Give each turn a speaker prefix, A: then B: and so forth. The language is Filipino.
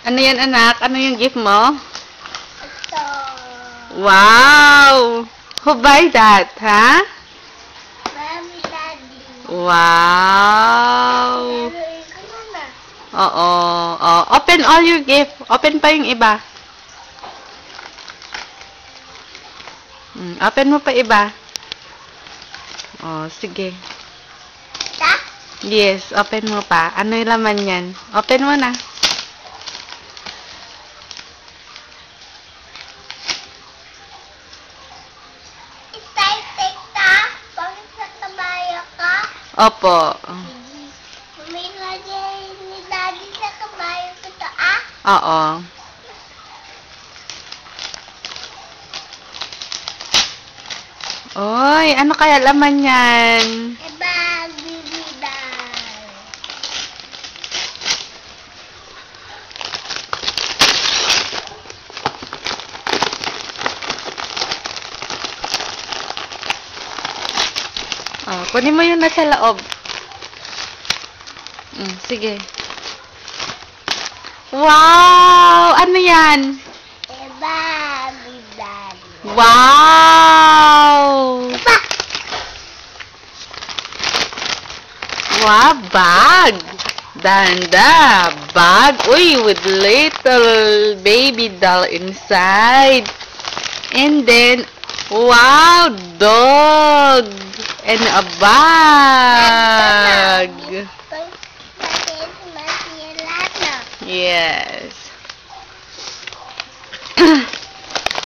A: Ano yan, anak? Ano yung gift mo?
B: Ito.
A: Wow! Who buy that, ha?
B: Mommy, Daddy.
A: Wow!
B: Laruin ko na.
A: Oo. Oh, open all your gift. Open pa yung iba. Open mo pa iba. Oh, sige.
B: Ta?
A: Yes, open mo pa. Ano yung laman yan? Open mo na.
B: Itay-tay ka? Bakit nakabayo ka?
A: Opo.
B: May lagay ni Daddy sa kabayo ko to, ah?
A: Oo. Oy, ano kaya laman yan?
B: Eba, bibidal.
A: Oh, kunin mo yung nasa loob. Sige. Wow! Ano yan?
B: Eba, bibidal.
A: Wow!
B: Eba!
A: Wow, bag! Danda! Bag! Uy, with little baby doll inside. And then, wow, dog! And a bag!
B: Bakit masih lahat na?
A: Yes.